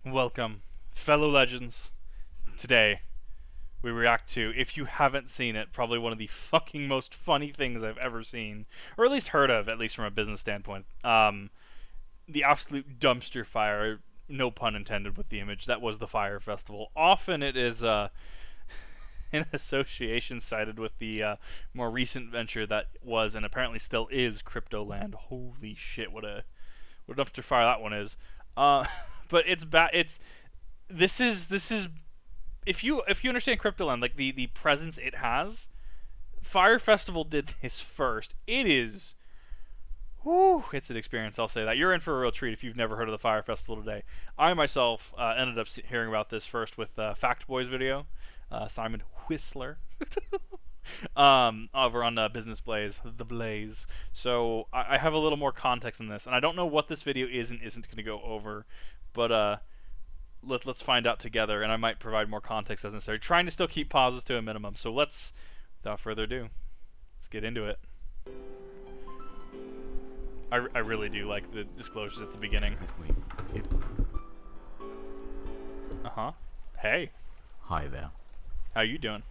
Welcome, fellow legends. Today, we react to, if you haven't seen it, probably one of the fucking most funny things I've ever seen, or at least heard of, at least from a business standpoint. The absolute dumpster fire, no pun intended with the image, that was the Fyre Festival. Often it is in association cited with the more recent venture that was, and apparently still is, Cryptoland. Holy shit, what a dumpster fire that one is. But it's bad. This is if you understand Cryptoland, like the presence it has. Fyre Festival did this first. It is, whew, it's an experience. I'll say that you're in for a real treat if you've never heard of the Fyre Festival today. I myself ended up hearing about this first with Fact Boy's video, Simon Whistler. Over on Business Blaze, the Blaze. So I have a little more context in this, and I don't know what this video is and isn't going to go over, but let's find out together, and I might provide more context as necessary, trying to still keep pauses to a minimum. So let's, without further ado, let's get into it. I really do like the disclosures at the beginning. Hey. Hi there. How you doing?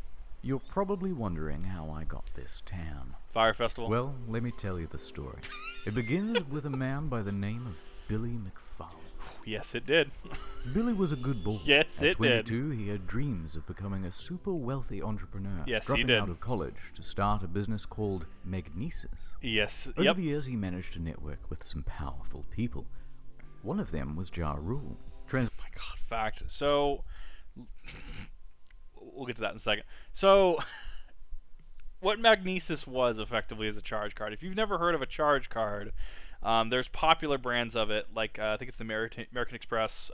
You're probably wondering how I got this tan. Fyre Festival? Well, let me tell you the story. It begins with a man by the name of Billy McFarland. Yes, it did. Billy was a good boy. Yes, At it did. 22, he had dreams of becoming a super wealthy entrepreneur. Yes, he dropping did. out of college to start a business called Magnesis. Yes. Over Yep. the years, he managed to network with some powerful people. One of them was Ja Rule. Oh my god, fact. So, we'll get to that in a second. So, what Magnesis was effectively is a charge card. If you've never heard of a charge card, there's popular brands of it, like I think it's the American Express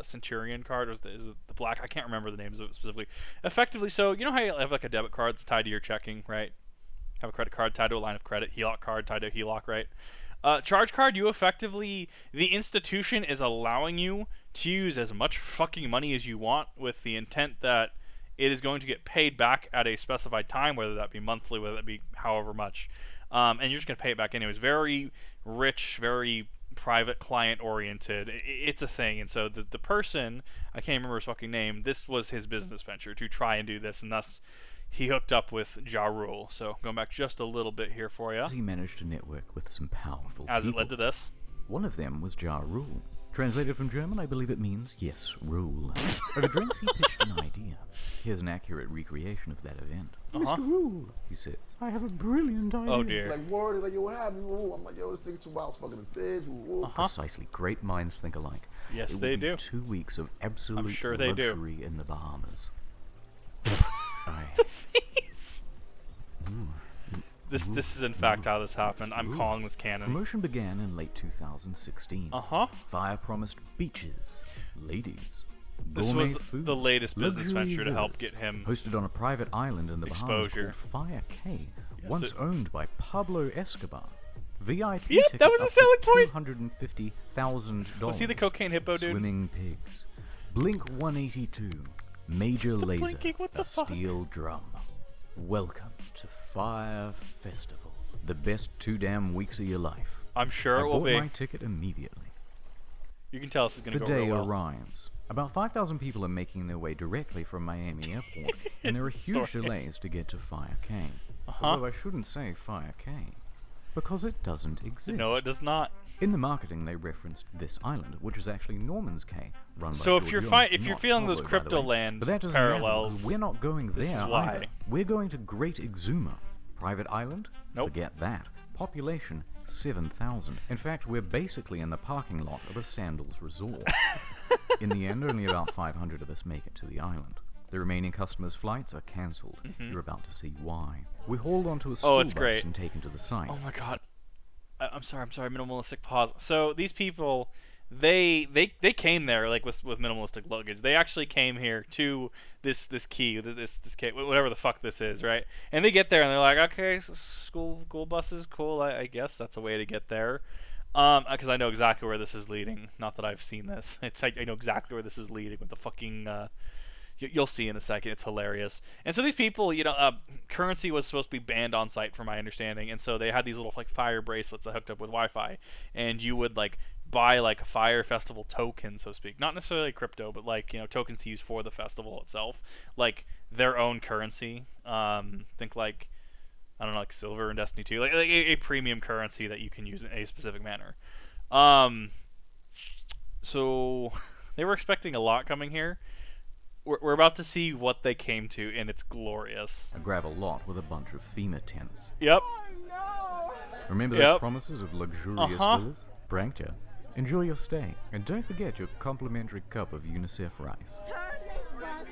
Centurion card, or is it the black? I can't remember the names of it specifically. Effectively, so you know how you have like a debit card that's tied to your checking, right? Have a credit card tied to a line of credit, HELOC card tied to a HELOC, right? Charge card, you effectively, the institution is allowing you to use as much fucking money as you want with the intent that it is going to get paid back at a specified time, whether that be monthly, whether that be however much. And you're just going to pay it back anyways. Very rich, very private client oriented. It's a thing. And so the person, I can't remember his fucking name, this was his business venture to try and do this, and thus he hooked up with Ja Rule. So going back just a little bit here for you. He managed to network with some powerful As people. it led to this. One of them was Ja Rule. Translated from German, I believe it means, yes, rule. Over drinks, he pitched an idea. Here's an accurate recreation of that event. Uh-huh. Mr. Rule, he says, I have a brilliant idea. Oh dear. Like, word, like, yo, what happened? Ooh, I'm like, yo, this thing too wild, fucking this bitch. Ooh. Precisely. Great minds think alike. Yes, it they would be do. 2 weeks of absolute I'm sure they do. luxury in the Bahamas. Face. This is in fact how this happened. I'm calling this canon. Promotion began in late 2016. Fyre promised beaches, ladies, This gourmet was food, the latest business luxury venture to help villas, get him hosted on a private island in the exposure. Bahamas called Fyre Cay, Yes, once owned by Pablo Escobar. VIP Yep, tickets that was a up to selling point. $250,000. Was he the cocaine hippo dude? Swimming pigs, Blink 182, Major Lazer, blinking, what the a fuck? steel drum. Welcome to Fyre Festival, the best 2 damn weeks of your life. I'm sure I it will bought be. my ticket immediately. You can tell this is going to The go day real well. arrives. About 5,000 people are making their way directly from Miami Airport, and there are huge Sorry. delays to get to Fyre Cay. Although I shouldn't say Fyre Cay, because it doesn't exist. No, it does not. In the marketing, they referenced this island, which is actually Norman's Cay, run by So if you're George if you're not feeling those Pablo, by the way. Cryptoland But that doesn't matter, parallels, because we're not going there this is why. either. We're going to Great Exuma. Private island? Nope. Forget that. Population, 7,000. In fact, we're basically in the parking lot of a Sandals resort. In the end, only about 500 of us make it to the island. The remaining customers' flights are cancelled. You're about to see why. We're hauled onto a school it's bus great. and taken to the site. oh my god. I'm sorry, minimalistic pause. So these people, they came there like with minimalistic luggage. They actually came here to this key, this key, whatever the fuck this is, right? And they get there and they're like, okay, school buses, cool. I guess that's a way to get there. Because I know exactly where this is leading. Not that I've seen this. I know exactly where this is leading with the fucking. You'll see in a second. It's hilarious. And so these people, currency was supposed to be banned on site, from my understanding. And so they had these little like Fyre bracelets that hooked up with Wi-Fi, and you would like buy like a Fyre Festival token, so to speak. Not necessarily crypto, but like, tokens to use for the festival itself, like their own currency. Think like, I don't know, like silver in Destiny 2, like a premium currency that you can use in a specific manner. So they were expecting a lot coming here. We're about to see what they came to, and it's glorious. A gravel lot with a bunch of FEMA tents. Yep. Remember those promises of luxurious villas? Pranked ya. Enjoy your stay, and don't forget your complimentary cup of UNICEF rice. Turn this bus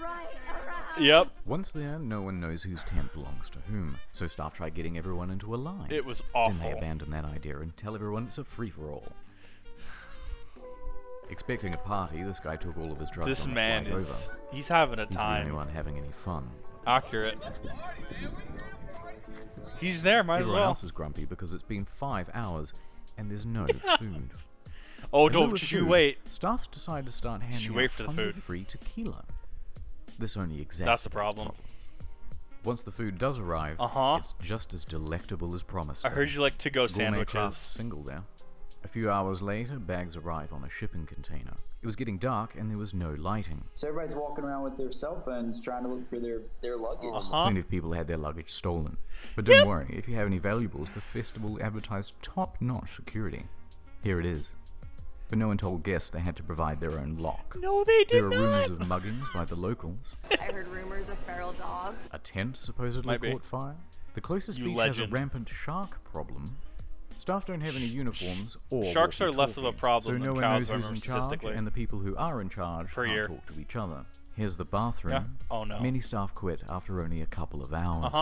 right around. Yep. Once there, no one knows whose tent belongs to whom, so staff try getting everyone into a line. It was awful. Then they abandon that idea and tell everyone it's a free-for-all. Expecting a party, this guy took all of his drugs This on the man flight is... over. He's having a He's the only time. one having any fun. Accurate. He's there, might as Everyone well. else is grumpy because it's been 5 hours and there's no food. Oh, In lieu don't of you food, wait. Staff decide to start handing wait out for the tons of food. free tequila. This only exacerbates That's a problem. problems. Once the food does arrive, it's just as delectable as promised. I heard you like to-go Gourmet craft sandwiches. single there. A few hours later, bags arrive on a shipping container. It was getting dark and there was no lighting. So everybody's walking around with their cell phones trying to look for their luggage. Plenty of people had their luggage stolen. But don't worry, if you have any valuables, the festival advertised top-notch security. Here it is. But no one told guests they had to provide their own lock. No, they did There are rumors of muggings by the locals. I heard rumors of feral dogs. A tent supposedly Might be. caught fire. The closest You beach has a legend. rampant shark problem. Staff don't have any uniforms or Sharks are less of a walkie-talkies, problem so no than one cows, knows if I who's in remember charge, statistically. and the people who are in charge Per can't year. talk to each other. Here's the bathroom. Yeah. Oh, no. Many staff quit after only a couple of hours.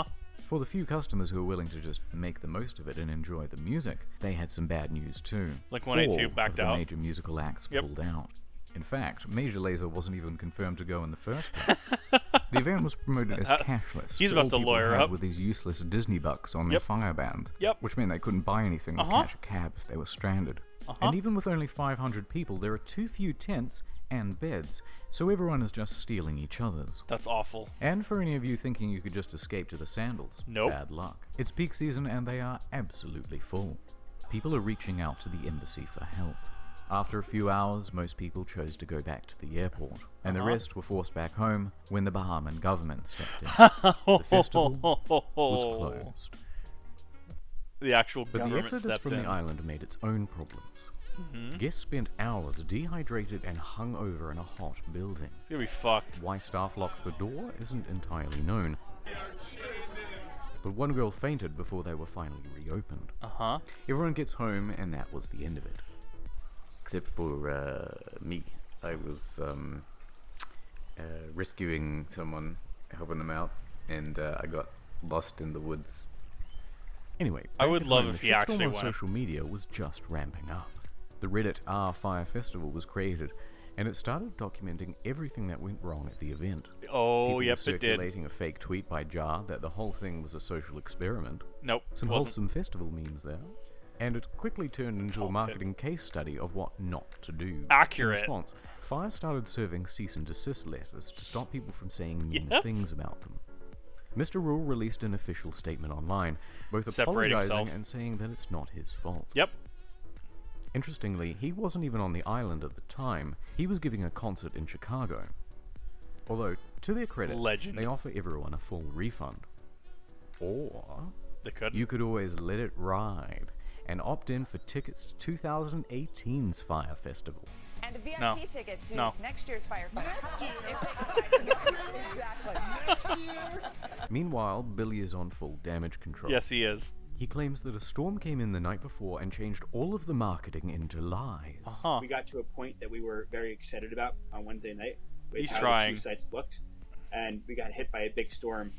For the few customers who were willing to just make the most of it and enjoy the music, they had some bad news too. Like 182 All backed of the out. major musical acts Yep. pulled out. In fact, Major Lazer wasn't even confirmed to go in the first place. The event was promoted as cashless. He's so about all to people lawyer had up. with these useless Disney bucks on their Yep. fire band. Yep. Which meant they couldn't buy anything or catch a cab if they were stranded. And even with only 500 people, there are too few tents and beds, so everyone is just stealing each other's. That's awful. And for any of you thinking you could just escape to the sandals, Nope. bad luck. It's peak season and they are absolutely full. People are reaching out to the embassy for help. After a few hours, most people chose to go back to the airport, and the rest were forced back home when the Bahaman government stepped in. The festival was closed. The actual But the government exodus stepped from in. the island made its own problems. Guests spent hours dehydrated and hung over in a hot building. You'll be fucked. Why staff locked the door isn't entirely known. But one girl fainted before they were finally reopened. Everyone gets home, and that was the end of it. Except for me. I was rescuing someone, helping them out, and I got lost in the woods. Anyway, I would back at love home, if the he shitstorm actually on went. social media was just ramping up. The Reddit Fyre Festival was created, and it started documenting everything that went wrong at the event. Oh, People yep, were it did. circulating a fake tweet by Jar that the whole thing was a social experiment. Nope. Some wasn't. wholesome festival memes there. And it quickly turned into a marketing case study of what not to do. Accurate. In response, Fyre started serving cease and desist letters to stop people from saying mean Yep. things about them. Mr. Rule released an official statement online, both Separate apologizing himself. and saying that it's not his fault. Yep. Interestingly, he wasn't even on the island at the time. He was giving a concert in Chicago. Although, to their credit, Legend. they offer everyone a full refund. Or They could. you could always let it ride and opt in for tickets to 2018's Fyre Festival. And a VIP No. ticket to No. next year's Fyre Festival. Meanwhile, Billy is on full damage control. Yes, he is. He claims that a storm came in the night before and changed all of the marketing into lies. We got to a point that we were very excited about on Wednesday night with He's how trying. the two sites looked, and we got hit by a big storm.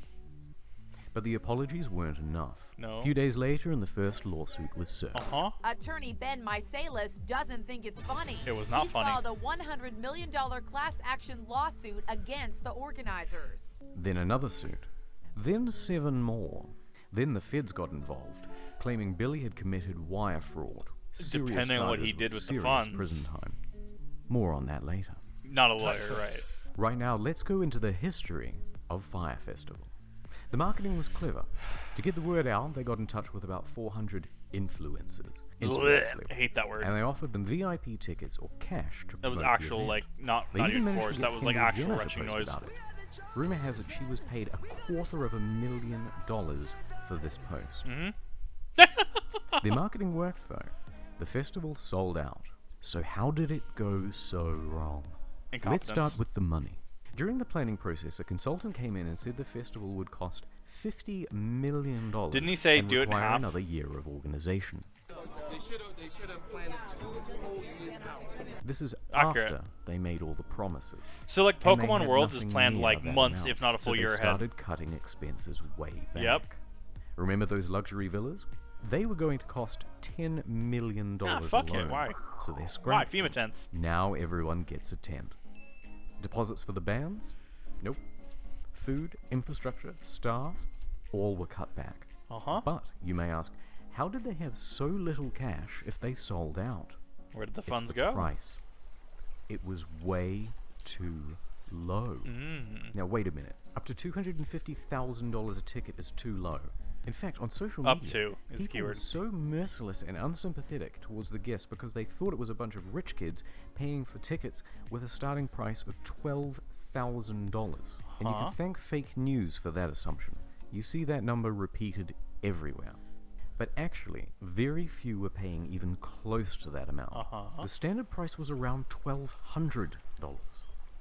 But the apologies weren't enough. No. A few days later, and the first lawsuit was served. Attorney Ben Misalis doesn't think it's funny. It was not He's funny. filed a $100 million class action lawsuit against the organizers. Then another suit. Then 7 more. Then the feds got involved, claiming Billy had committed wire fraud. Serious Depending on what he charges did with the serious funds. prison time. More on that later. Not a lawyer, right? Right now, let's go into the history of Fyre Festival. The marketing was clever. To get the word out, they got in touch with about 400 influencers. Blech, I hate that word. And they offered them VIP tickets or cash to That was promote the actual, event. like, not They even managed to forced. get That was like Kendall actual Jenner to retching post noise. about it. Rumor has it she was paid $250,000 for this post. The marketing worked though. The festival sold out. So how did it go so wrong? Let's start with the money. During the planning process, a consultant came in and said the festival would cost $50 million. Didn't he say and do it in require half? another year of organization. They should have planned this 2 whole years out. This is Accurate. after they made all the promises. So, like, And they Pokemon had Worlds is nothing planned, near like, that months, amount. if not a full So year they ahead. started cutting expenses way back. Yep. Remember those luxury villas? They were going to cost $10 million fuck it, alone. why? So they're Why? scrapped. FEMA tents. Now everyone gets a tent. Deposits for the bands? Nope. Food, infrastructure, staff, all were cut back. But, you may ask, how did they have so little cash if they sold out? Where did the It's funds the go? price. It was way too low. Now wait a minute. Up to $250,000 a ticket is too low. In fact, on social Up media, to is the people were keyword. so merciless and unsympathetic towards the guests because they thought it was a bunch of rich kids paying for tickets with a starting price of $12,000. And you can thank fake news for that assumption. You see that number repeated everywhere. But actually, very few were paying even close to that amount. The standard price was around $1,200.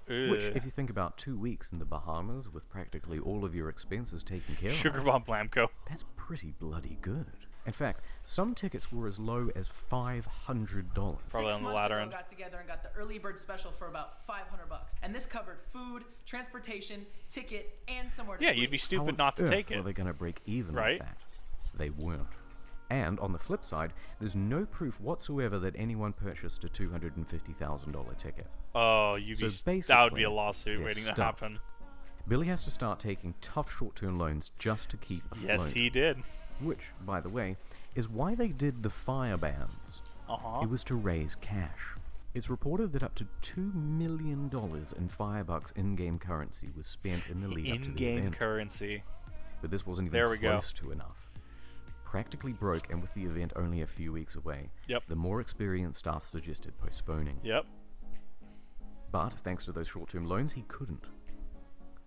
Which, if you think about 2 weeks in the Bahamas with practically all of your expenses taken care Sugar of, Bomb Blamco. that's pretty bloody good. In fact, some tickets were as low as $500. Probably on the latter end. Got together and got the early bird special for about $500, and this covered food, transportation, ticket, and somewhere to Yeah, sleep. you'd be How stupid on not to earth take were it. they going to break even Right? with that? They weren't. And on the flip side, there's no proof whatsoever that anyone purchased a $250,000 ticket. Oh, So that would be basically, a lawsuit they're waiting to stuffed. happen. Billy has to start taking tough short-term loans just to keep afloat. Yes, he did. Which, by the way, is why they did the fire bans. It was to raise cash. It's reported that up to $2 million in Firebucks in-game currency was spent in the lead up to the In-game event. currency. But this wasn't There even we go. close to enough. Practically broke, and with the event only a few weeks away, the more experienced staff suggested postponing. But thanks to those short-term loans, he couldn't.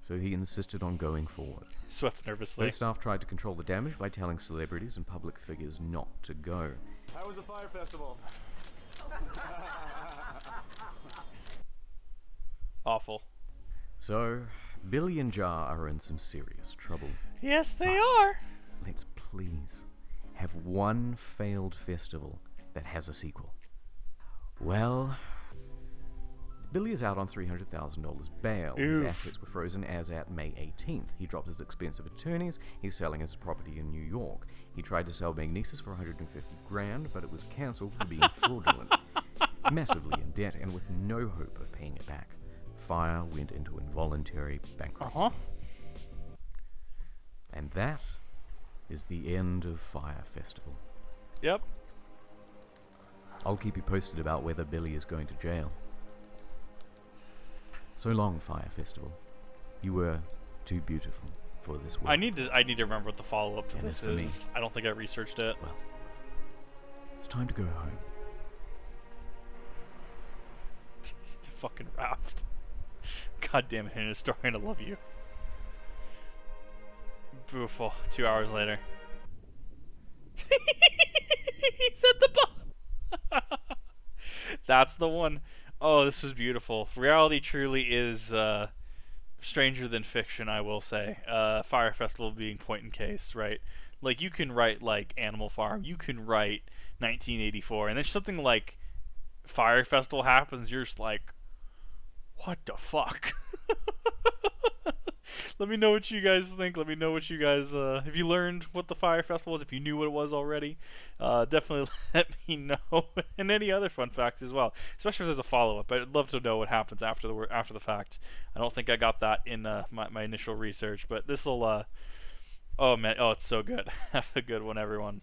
So he insisted on going forward. Sweats nervously. Those staff tried to control the damage by telling celebrities and public figures not to go. How was the Fyre Festival? Awful. So, Billy and Jar are in some serious trouble. Yes, they are. Let's please have one failed festival that has a sequel. Well, Billy is out on $300,000 bail. His Oof. assets were frozen as at May 18th. He dropped his expensive attorneys. He's selling his property in New York. He tried to sell Magnesis for $150,000, but it was cancelled for being fraudulent. Massively in debt and with no hope of paying it back. Fyre went into involuntary bankruptcy. And that is the end of Fyre Festival. Yep. I'll keep you posted about whether Billy is going to jail. So long, Fyre Festival. You were too beautiful for this world. I need to remember what the follow-up to And this as for me, is. I don't think I researched it. well, it's time to go home. The fucking raft. God damn it, in a historian, I love you. Beautiful. 2 hours later. He's at the bottom. That's the one. Oh, this was beautiful. Reality truly is stranger than fiction, I will say. Fyre Festival being point in case, right? Like, you can write, like, Animal Farm. You can write 1984. And then something like Fyre Festival happens, you're just like, what the fuck? Let me know what you guys think. Let me know what you guys, if you learned what the Fyre Festival was, if you knew what it was already, definitely let me know. And any other fun facts as well, especially if there's a follow-up. I'd love to know what happens after the fact. I don't think I got that in my initial research, but this will, oh man, oh, it's so good. Have a good one, everyone.